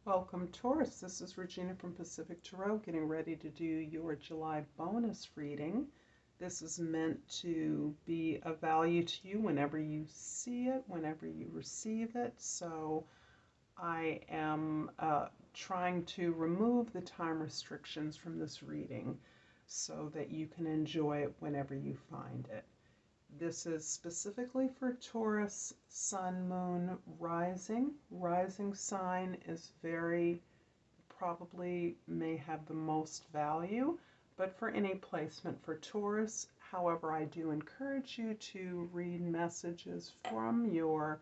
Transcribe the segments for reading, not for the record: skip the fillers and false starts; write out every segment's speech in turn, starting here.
Welcome, Taurus. This is Regina from Pacific Tarot, getting ready to do your July bonus reading. This is meant to be of value to you whenever you see it, whenever you receive it. So I am trying to remove the time restrictions from this reading so that you can enjoy it whenever you find it. This is specifically for Taurus, Sun, Moon, Rising. Rising sign is probably may have the most value, but for any placement for Taurus. However, I do encourage you to read messages from your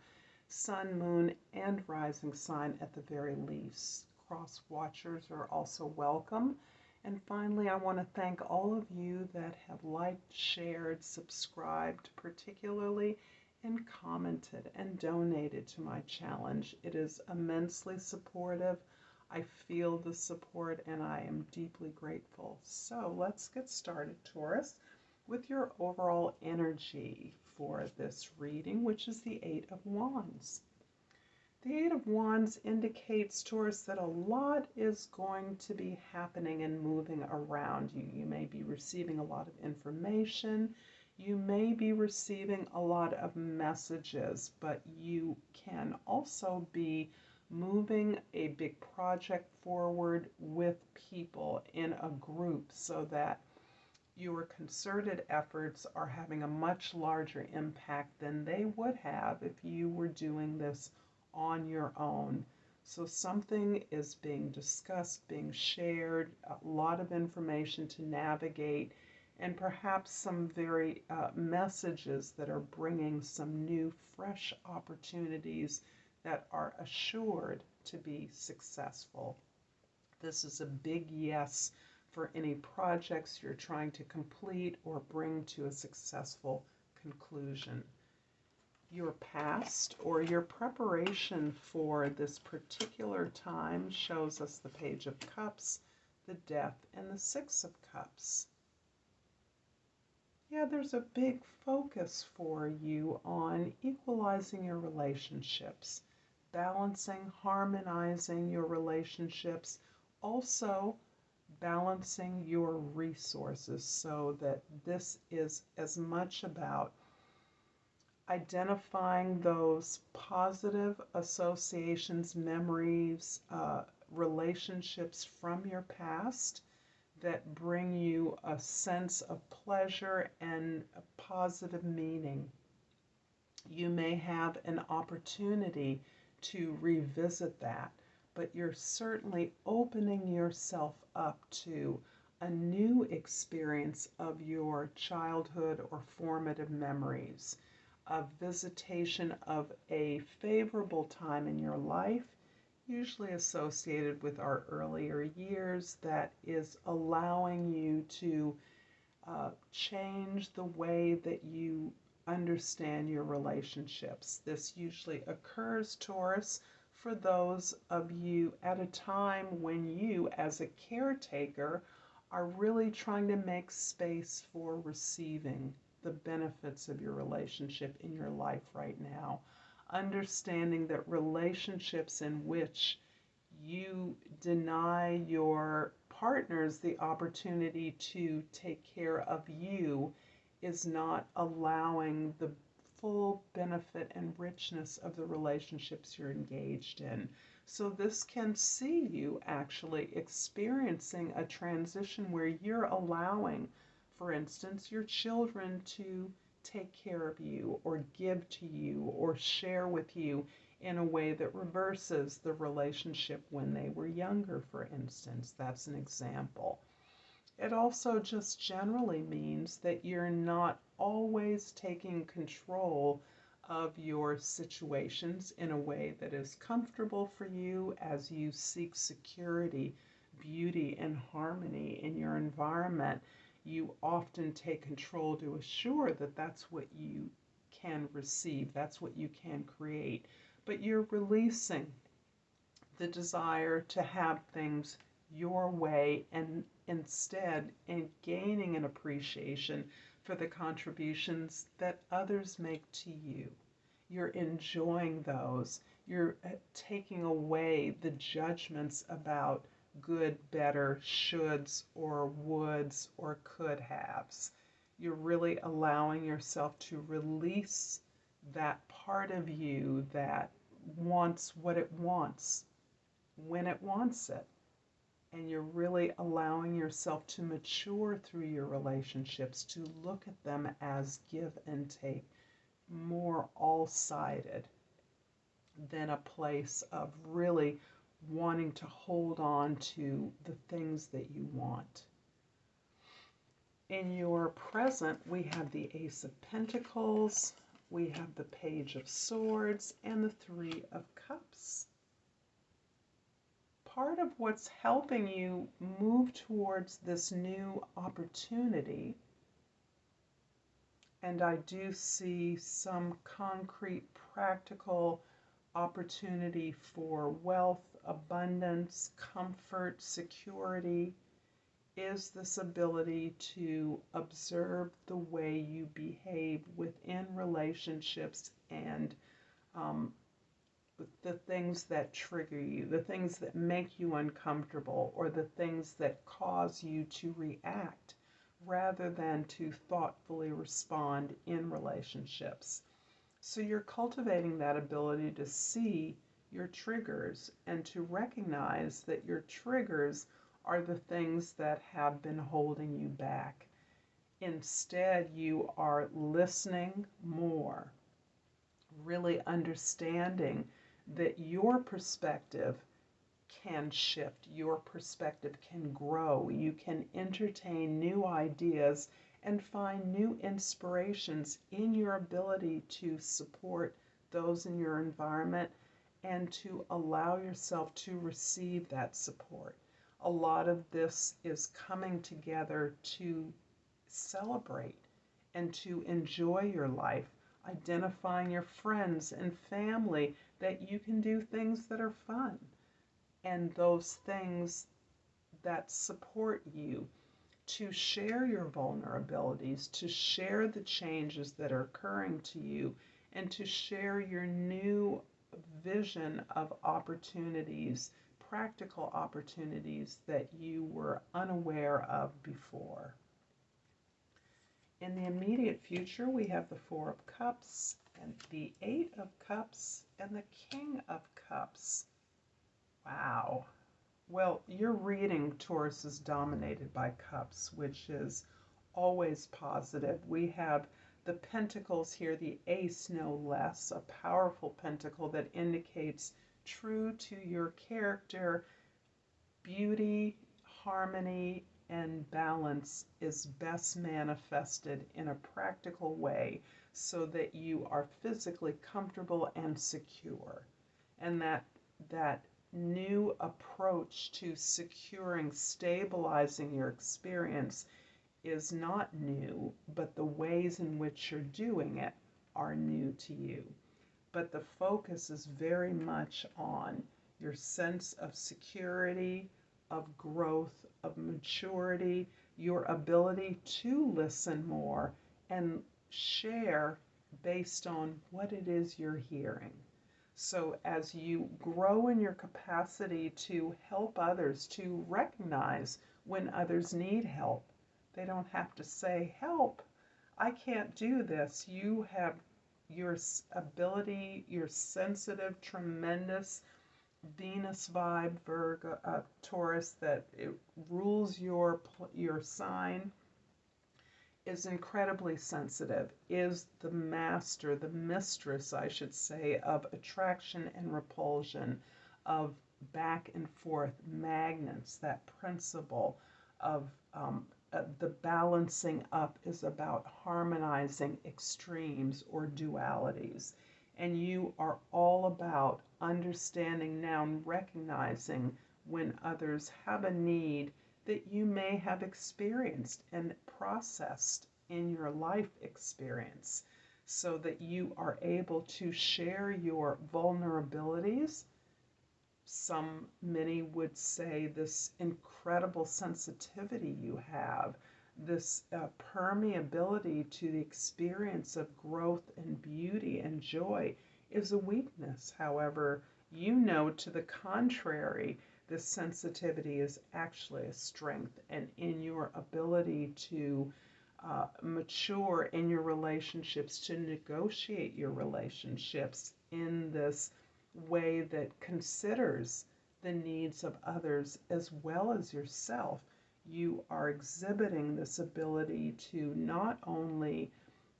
Sun, Moon, and Rising sign at the very least. Cross watchers are also welcome. And finally, I want to thank all of you that have liked, shared, subscribed, particularly, and commented and donated to my challenge. It is immensely supportive. I feel the support and I am deeply grateful. So let's get started, Taurus, with your overall energy for this reading, which is the Eight of Wands. The Eight of Wands indicates, Taurus, that a lot is going to be happening and moving around you. You may be receiving a lot of information. You may be receiving a lot of messages, but you can also be moving a big project forward with people in a group so that your concerted efforts are having a much larger impact than they would have if you were doing this on your own. So something is being discussed, being shared, a lot of information to navigate, and perhaps some very messages that are bringing some new, fresh opportunities that are assured to be successful. This is a big yes for any projects you're trying to complete or bring to a successful conclusion. Your past or your preparation for this particular time shows us the Page of Cups, the Death, and the Six of Cups. Yeah, there's a big focus for you on equalizing your relationships, balancing, harmonizing your relationships, also balancing your resources, so that this is as much about identifying those positive associations, memories, relationships from your past that bring you a sense of pleasure and a positive meaning. You may have an opportunity to revisit that, but you're certainly opening yourself up to a new experience of your childhood or formative memories, a visitation of a favorable time in your life, usually associated with our earlier years, that is allowing you to change the way that you understand your relationships. This usually occurs, Taurus, for those of you at a time when you, as a caretaker, are really trying to make space for receiving the benefits of your relationship in your life right now. Understanding that relationships in which you deny your partners the opportunity to take care of you is not allowing the full benefit and richness of the relationships you're engaged in. So this can see you actually experiencing a transition where you're allowing, for instance, your children to take care of you or give to you or share with you in a way that reverses the relationship when they were younger, for instance. That's an example. It also just generally means that you're not always taking control of your situations in a way that is comfortable for you as you seek security, beauty, and harmony in your environment. You often take control to assure that that's what you can receive, that's what you can create. But you're releasing the desire to have things your way and instead in gaining an appreciation for the contributions that others make to you. You're enjoying those. You're taking away the judgments about good, better, shoulds, or woulds, or could haves. You're really allowing yourself to release that part of you that wants what it wants when it wants it. And you're really allowing yourself to mature through your relationships, to look at them as give and take, more all-sided than a place of really wanting to hold on to the things that you want. In your present, we have the Ace of Pentacles, we have the Page of Swords, and the Three of Cups. Part of what's helping you move towards this new opportunity, and I do see some concrete, practical opportunity for wealth, abundance, comfort, security, is this ability to observe the way you behave within relationships and the things that trigger you, the things that make you uncomfortable, or the things that cause you to react rather than to thoughtfully respond in relationships. So you're cultivating that ability to see your triggers and to recognize that your triggers are the things that have been holding you back. Instead, you are listening more, really understanding that your perspective can shift, your perspective can grow, you can entertain new ideas and find new inspirations in your ability to support those in your environment and to allow yourself to receive that support. A lot of this is coming together to celebrate and to enjoy your life, identifying your friends and family that you can do things that are fun and those things that support you, to share your vulnerabilities, to share the changes that are occurring to you, and to share your new vision of opportunities, practical opportunities that you were unaware of before. In the immediate future, we have the Four of Cups and the Eight of Cups and the King of Cups. Wow. Well, your reading, Taurus, is dominated by cups, which is always positive. We have the pentacles here, the ace no less, a powerful pentacle that indicates true to your character, beauty, harmony, and balance is best manifested in a practical way so that you are physically comfortable and secure. And that new approach to securing, stabilizing your experience is not new, but the ways in which you're doing it are new to you. But the focus is very much on your sense of security, of growth, of maturity, your ability to listen more and share based on what it is you're hearing. So as you grow in your capacity to help others, to recognize when others need help, they don't have to say, help, I can't do this. You have your ability, your sensitive, tremendous Venus vibe, Virgo, Taurus, that it rules your sign, is incredibly sensitive, is the master, the mistress, I should say, of attraction and repulsion, of back and forth magnets. That principle of the balancing up is about harmonizing extremes or dualities. And you are all about understanding now and recognizing when others have a need that you may have experienced and processed in your life experience, so that you are able to share your vulnerabilities. Many would say this incredible sensitivity you have, this permeability to the experience of growth and beauty and joy is a weakness. However, you know to the contrary, this sensitivity is actually a strength, and in your ability to mature in your relationships, to negotiate your relationships in this way that considers the needs of others as well as yourself, you are exhibiting this ability to not only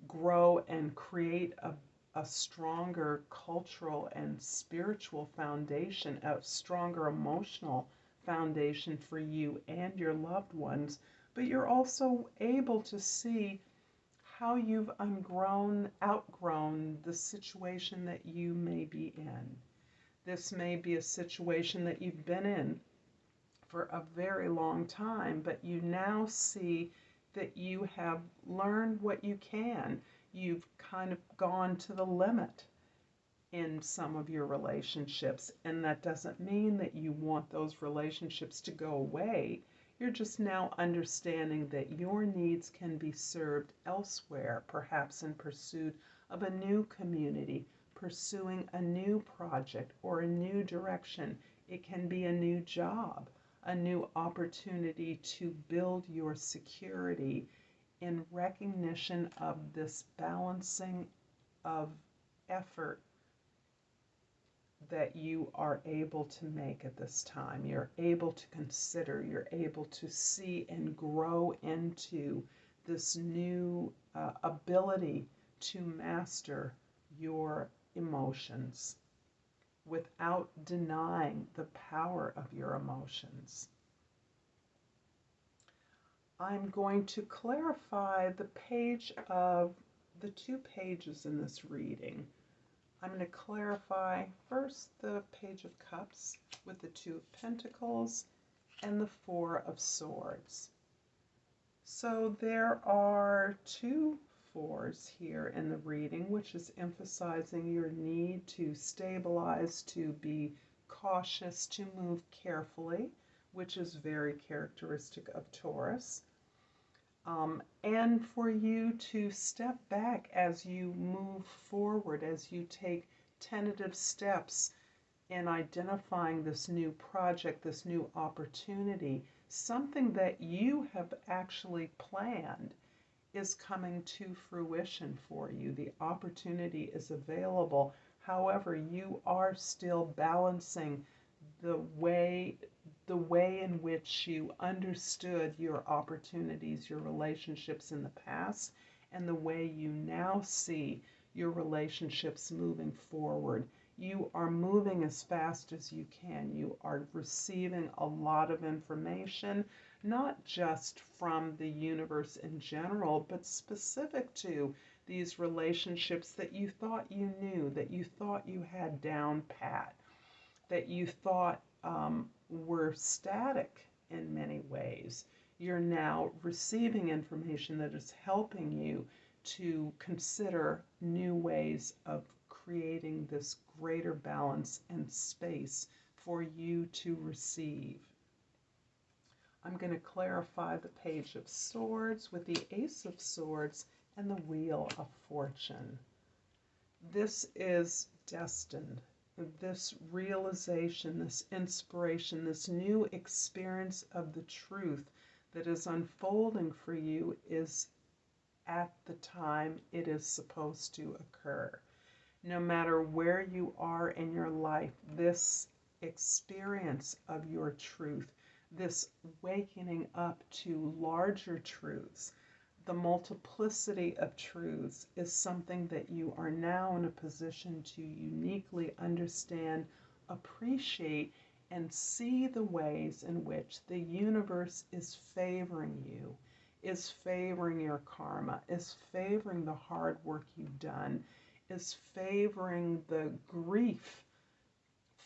grow and create a stronger cultural and spiritual foundation, a stronger emotional foundation for you and your loved ones, but you're also able to see how you've outgrown the situation that you may be in. This may be a situation that you've been in for a very long time, but you now see that you have learned what you can. You've kind of gone to the limit in some of your relationships, and that doesn't mean that you want those relationships to go away. You're just now understanding that your needs can be served elsewhere, perhaps in pursuit of a new community, pursuing a new project or a new direction. It can be a new job, a new opportunity to build your security in recognition of this balancing of effort that you are able to make at this time. You're able to consider, you're able to see and grow into this new ability to master your emotions without denying the power of your emotions. I'm going to clarify the two pages in this reading. I'm going to clarify first the Page of Cups with the Two of Pentacles and the Four of Swords. So there are two fours here in the reading, which is emphasizing your need to stabilize, to be cautious, to move carefully, which is very characteristic of Taurus. And for you to step back as you move forward, as you take tentative steps in identifying this new project, this new opportunity, something that you have actually planned is coming to fruition for you. The opportunity is available. However, you are still balancing the way in which you understood your opportunities, your relationships in the past, and the way you now see your relationships moving forward. You are moving as fast as you can. You are receiving a lot of information, not just from the universe in general, but specific to these relationships that you thought you knew, that you thought you had down pat, that you thought were static in many ways. You're now receiving information that is helping you to consider new ways of creating this greater balance and space for you to receive. I'm going to clarify the Page of Swords with the Ace of Swords and the Wheel of Fortune. This is destined. This realization, this inspiration, this new experience of the truth that is unfolding for you is at the time it is supposed to occur. No matter where you are in your life, this experience of your truth, this wakening up to larger truths, the multiplicity of truths is something that you are now in a position to uniquely understand, appreciate, and see the ways in which the universe is favoring you, is favoring your karma, is favoring the hard work you've done, is favoring the grief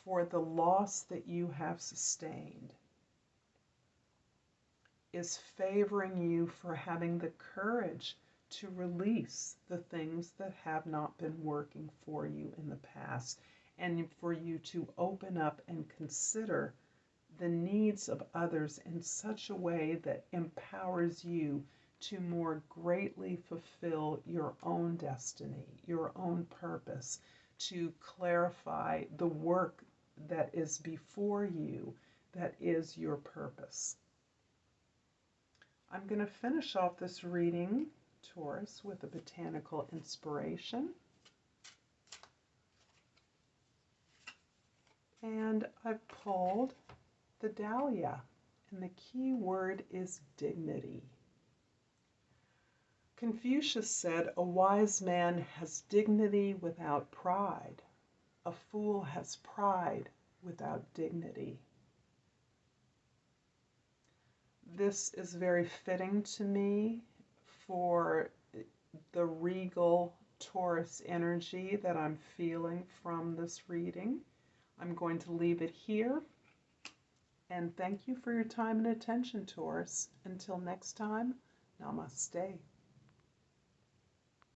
for the loss that you have sustained, is favoring you for having the courage to release the things that have not been working for you in the past, and for you to open up and consider the needs of others in such a way that empowers you to more greatly fulfill your own destiny, your own purpose, to clarify the work that is before you, that is your purpose. I'm going to finish off this reading, Taurus, with a botanical inspiration. And I've pulled the dahlia, and the key word is dignity. Confucius said, "A wise man has dignity without pride. A fool has pride without dignity." This is very fitting to me for the regal Taurus energy that I'm feeling from this reading. I'm going to leave it here. And thank you for your time and attention, Taurus. Until next time, Namaste.